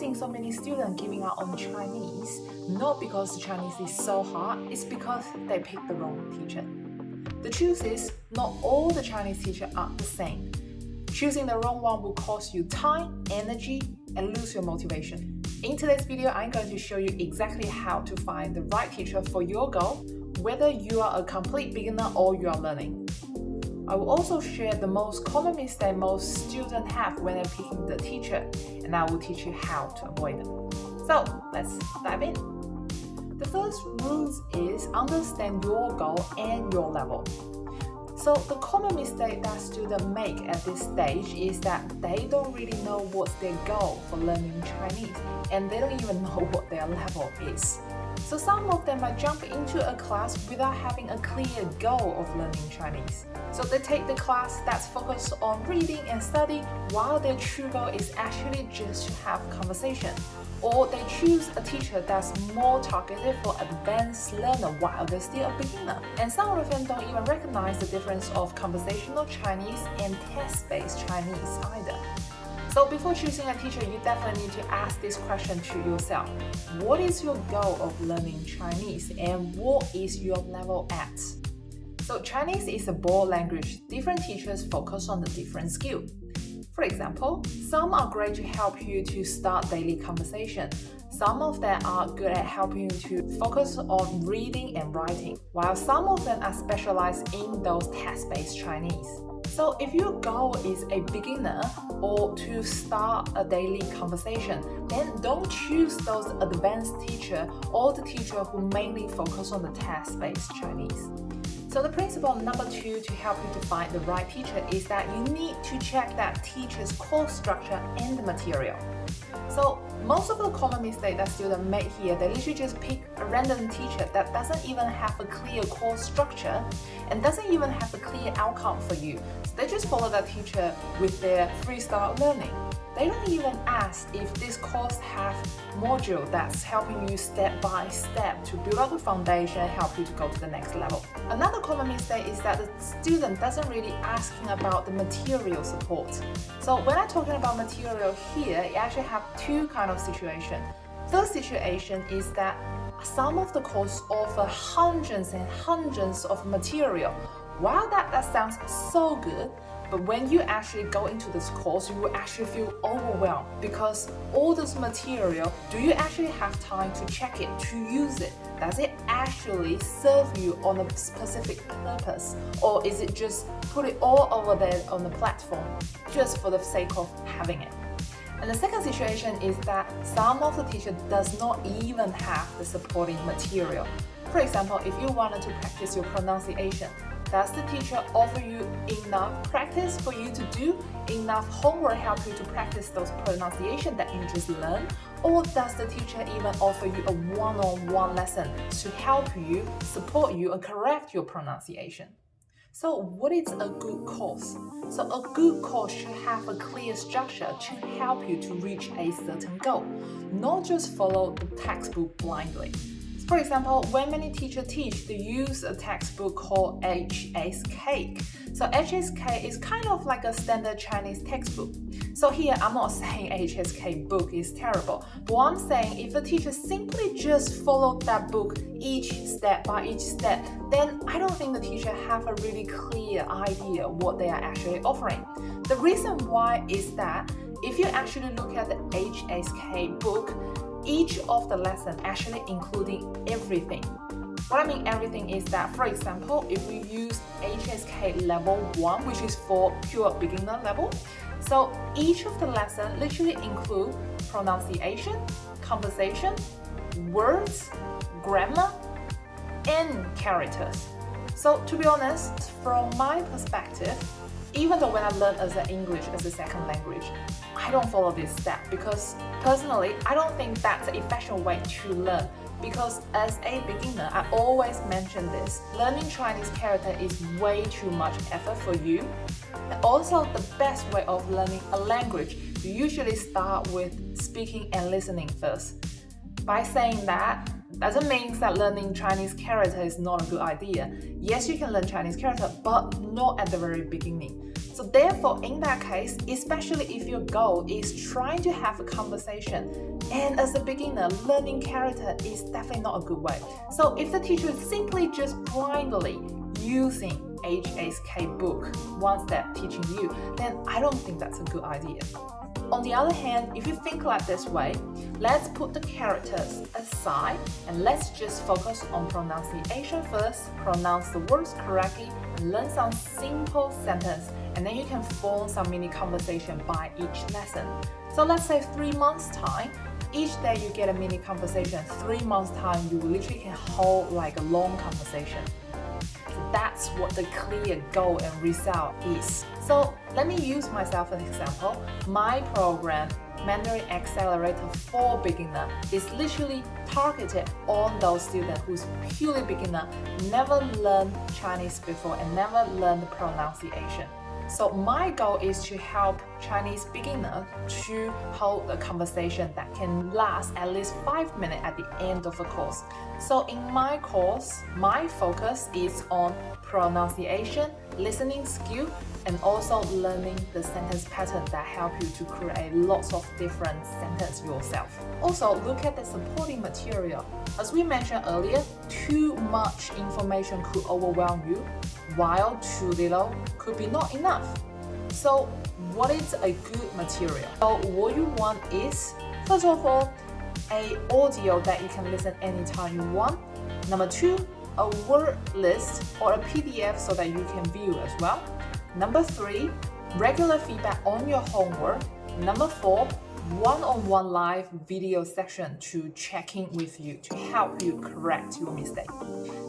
seeing so many students giving up on Chinese, not because the Chinese is so hard, it's because they picked the wrong teacher. The truth is, not all the Chinese teachers are the same. Choosing the wrong one will cost you time, energy, and lose your motivation. In today's video, I'm going to show you exactly how to find the right teacher for your goal, whether you are a complete beginner or you are learning. I will also share the most common mistake most students have when they're picking the teacher, and I will teach you how to avoid them. So let's dive in. The first rule is understand your goal and your level. So the common mistake that students make at this stage is that they don't really know what's their goal for learning Chinese, and they don't even know what their level is. So some of them might jump into a class without having a clear goal of learning Chinese. So they take the class that's focused on reading and studying, while their true goal is actually just to have conversation. Or they choose a teacher that's more targeted for advanced learner while they're still a beginner. And some of them don't even recognize the difference of conversational Chinese and test-based Chinese either. So before choosing a teacher, you definitely need to ask this question to yourself. What is your goal of learning Chinese, and what is your level at? So Chinese is a broad language. Different teachers focus on the different skill. For example, some are great to help you to start daily conversation. Some of them are good at helping you to focus on reading and writing, while some of them are specialized in those test-based Chinese. So if your goal is a beginner or to start a daily conversation, then don't choose those advanced teacher or the teacher who mainly focus on the test-based Chinese. So the principle number 2 to help you to find the right teacher is that you need to check that teacher's course structure and the material. So most of the common mistake that students make here, they literally just pick a random teacher that doesn't even have a clear course structure and doesn't even have a clear outcome for you. So they just follow that teacher with their freestyle learning. They don't even ask if this course have module that's helping you step by step to build up a foundation and help you to go to the next level. Another common mistake is that the student doesn't really asking about the material support. So when I'm talking about material here, you actually have two kind of situation. First situation is that some of the courses offer hundreds and hundreds of material. While that sounds so good, but when you actually go into this course, you will actually feel overwhelmed because all this material, do you actually have time to check it, to use it? Does it actually serve you on a specific purpose? Or is it just put it all over there on the platform just for the sake of having it? And the second situation is that some of the teacher does not even have the supporting material. For example, if you wanted to practice your pronunciation, does the teacher offer you enough practice for you to do, enough homework help you to practice those pronunciation that you just learned? Or does the teacher even offer you a one-on-one lesson to help you, support you, and correct your pronunciation? So what is a good course? So a good course should have a clear structure to help you to reach a certain goal, not just follow the textbook blindly. For example, when many teachers teach, they use a textbook called HSK. So HSK is kind of like a standard Chinese textbook. So here, I'm not saying HSK book is terrible, but I'm saying if the teacher simply just followed that book each step by each step, then I don't think the teacher have a really clear idea what they are actually offering. The reason why is that if you actually look at the HSK book, each of the lesson actually including everything. What I mean everything is that, for example, if we use HSK level 1, which is for pure beginner level, so each of the lesson literally include pronunciation, conversation, words, grammar, and characters. So to be honest, from my perspective, even though when I learn as an English as a second language, I don't follow this step because personally, I don't think that's an effective way to learn. Because as a beginner, I always mention this, learning Chinese character is way too much effort for you. And also the best way of learning a language, you usually start with speaking and listening first. By saying that, doesn't mean that learning Chinese character is not a good idea. Yes, you can learn Chinese character, but not at the very beginning. So So therefore, in that case, especially if your goal is trying to have a conversation, and as a beginner, learning character is definitely not a good way. So if the teacher is simply just blindly using HSK book once they're teaching you, then I don't think that's a good idea. On the other hand, if you think like this way, let's put the characters aside and let's just focus on pronunciation first, pronounce the words correctly, and learn some simple sentence, and then you can form some mini conversation by each lesson. So let's say 3 months time, each day you get a mini conversation. 3 months time, you literally can hold like a long conversation. So that's what the clear goal and result is. So let me use myself as an example. My program, Mandarin Accelerator for Beginner, is literally targeted on those students who's purely beginner, never learned Chinese before and never learned the pronunciation. So my goal is to help Chinese beginners to hold a conversation that can last at least 5 minutes at the end of the course. So in my course, my focus is on pronunciation, listening skill, and also learning the sentence pattern that help you to create lots of different sentences yourself. Also, look at the supporting material. As we mentioned earlier, too much information could overwhelm you, while too little could be not enough. So what is a good material? So what you want is, first of all, an audio that you can listen anytime you want. Number 2, a word list or a PDF so that you can view as well. Number 3, regular feedback on your homework. Number 4, one-on-one live video session to check in with you to help you correct your mistake.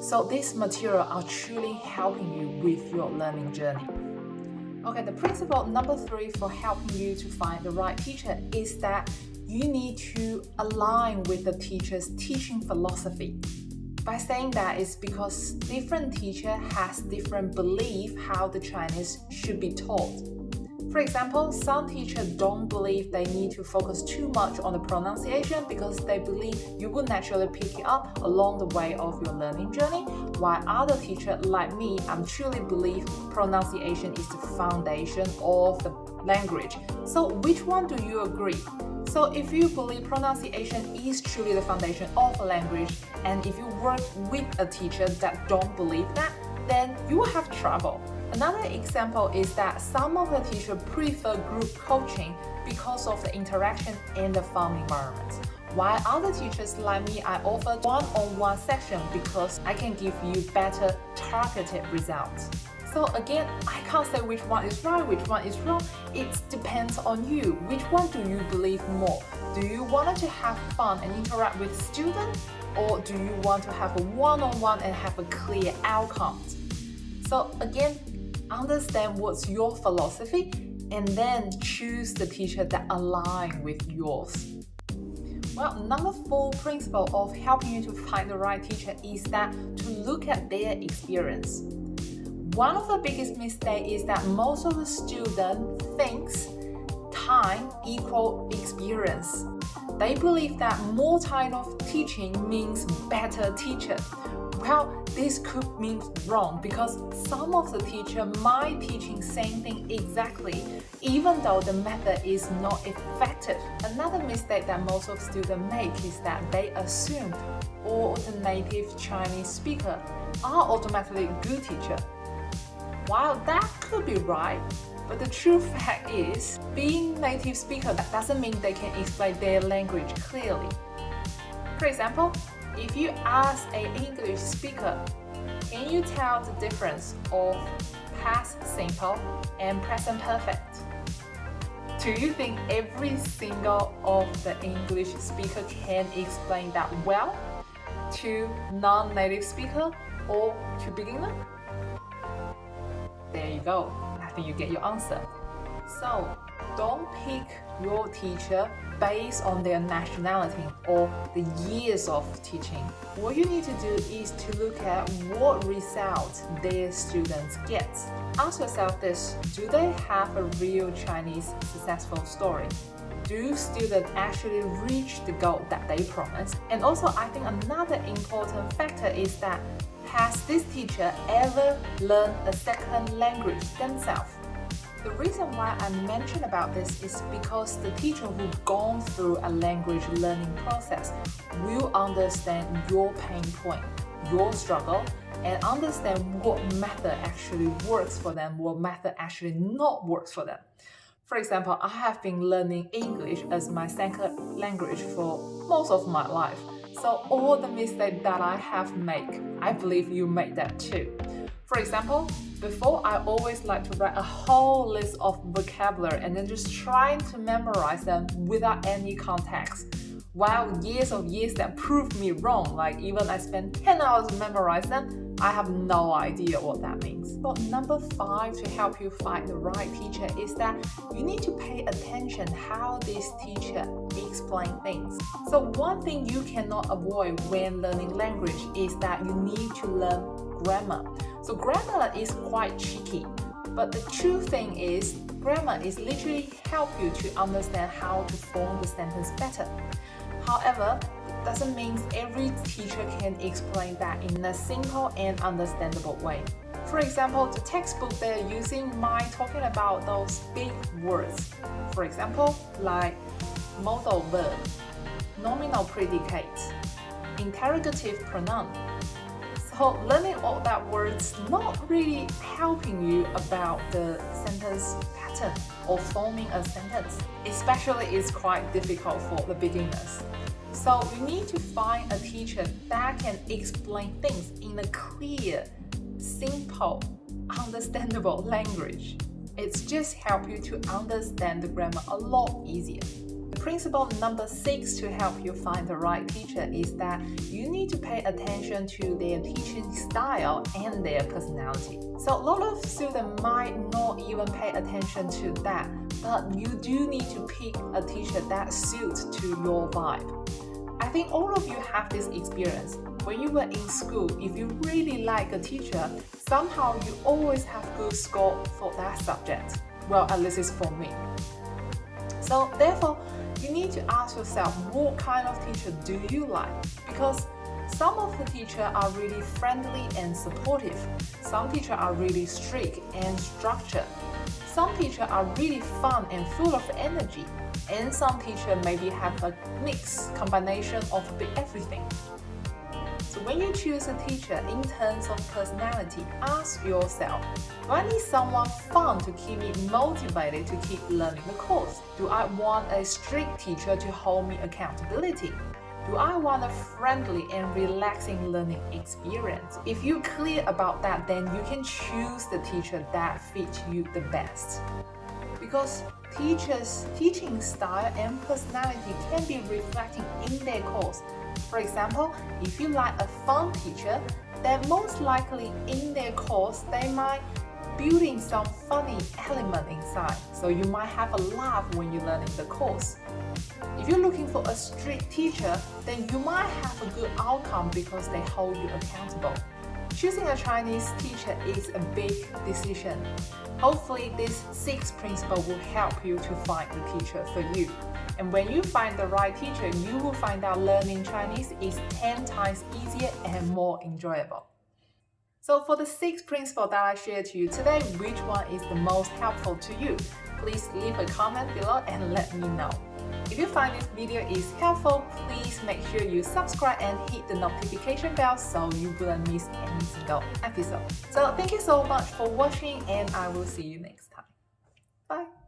So these materials are truly helping you with your learning journey. Okay, the principle number 3 for helping you to find the right teacher is that you need to align with the teacher's teaching philosophy. By saying that, it's because different teacher has different belief how the Chinese should be taught. For example, some teachers don't believe they need to focus too much on the pronunciation because they believe you will naturally pick it up along the way of your learning journey, while other teachers like me, I'm truly believe pronunciation is the foundation of the language. So which one do you agree? So if you believe pronunciation is truly the foundation of a language, and if you work with a teacher that don't believe that, then you will have trouble. Another example is that some of the teachers prefer group coaching because of the interaction and the fun environment. While other teachers like me, I offer one-on-one session because I can give you better targeted results. So again, I can't say which one is right, which one is wrong. It depends on you. Which one do you believe more? Do you want to have fun and interact with students? Or do you want to have a one-on-one and have a clear outcome? So again, understand what's your philosophy and then choose the teacher that align with yours. Well, number 4 principle of helping you to find the right teacher is that to look at their experience. One of the biggest mistakes is that most of the students thinks time equal experience. They believe that more time of teaching means better teacher. Well, this could mean wrong because some of the teacher might teaching same thing exactly, even though the method is not effective. Another mistake that most of students make is that they assume all the native Chinese speakers are automatically good teacher. While that could be right, but the true fact is, being native speaker doesn't mean they can explain their language clearly. For example, if you ask an English speaker, can you tell the difference of past simple and present perfect? Do you think every single of the English speaker can explain that well to non-native speaker or to beginner? There you go. I think you get your answer. So don't pick your teacher based on their nationality or the years of teaching. What you need to do is to look at what results their students get. Ask yourself this: do they have a real Chinese successful story? Do students actually reach the goal that they promised? And also, I think another important factor is that has this teacher ever learned a second language themselves? The reason why I mention about this is because the teacher who's gone through a language learning process will understand your pain point, your struggle, and understand what method actually works for them, what method actually not works for them. For example, I have been learning English as my second language for most of my life. So all the mistakes that I have made, I believe you made that too. For example, before I always like to write a whole list of vocabulary and then just trying to memorize them without any context. While years that proved me wrong, like even I spent 10 hours to memorize them, I have no idea what that means. But number 5 to help you find the right teacher is that you need to pay attention how this teacher explains things. So one thing you cannot avoid when learning language is that you need to learn grammar. So grammar is quite tricky, but the true thing is grammar is literally help you to understand how to form the sentence better. However, it doesn't mean every teacher can explain that in a simple and understandable way. For example, the textbook they're using might talking about those big words. For example, like modal verb, nominal predicate, interrogative pronoun. So learning all that words not really helping you about the sentence pattern or forming a sentence. Especially it's quite difficult for the beginners. So you need to find a teacher that can explain things in a clear, simple, understandable language. It's just help you to understand the grammar a lot easier. Principle number 6 to help you find the right teacher is that you need to pay attention to their teaching style and their personality. So a lot of students might not even pay attention to that, but you do need to pick a teacher that suits to your vibe. I think all of you have this experience. When you were in school, if you really like a teacher, somehow you always have good score for that subject. Well, at least it's for me. So therefore, you need to ask yourself, what kind of teacher do you like? Because some of the teachers are really friendly and supportive. Some teachers are really strict and structured. Some teachers are really fun and full of energy. And some teachers maybe have a mixed combination of a bit everything. So when you choose a teacher in terms of personality, ask yourself, do I need someone fun to keep me motivated to keep learning the course? Do I want a strict teacher to hold me accountability? Do I want a friendly and relaxing learning experience? If you're clear about that, then you can choose the teacher that fits you the best. Because teachers' teaching style and personality can be reflecting in their course. For example, if you like a fun teacher, then most likely in their course they might build in some funny element inside. So you might have a laugh when you're learning the course. If you're looking for a strict teacher, then you might have a good outcome because they hold you accountable. Choosing a Chinese teacher is a big decision. Hopefully, this 6 principles will help you to find the teacher for you. And when you find the right teacher, you will find out learning Chinese is 10 times easier and more enjoyable. So for the 6 principles that I shared to you today, which one is the most helpful to you? Please leave a comment below and let me know. If you find this video is helpful, please make sure you subscribe and hit the notification bell so you wouldn't miss any single episode. So thank you so much for watching and I will see you next time. Bye!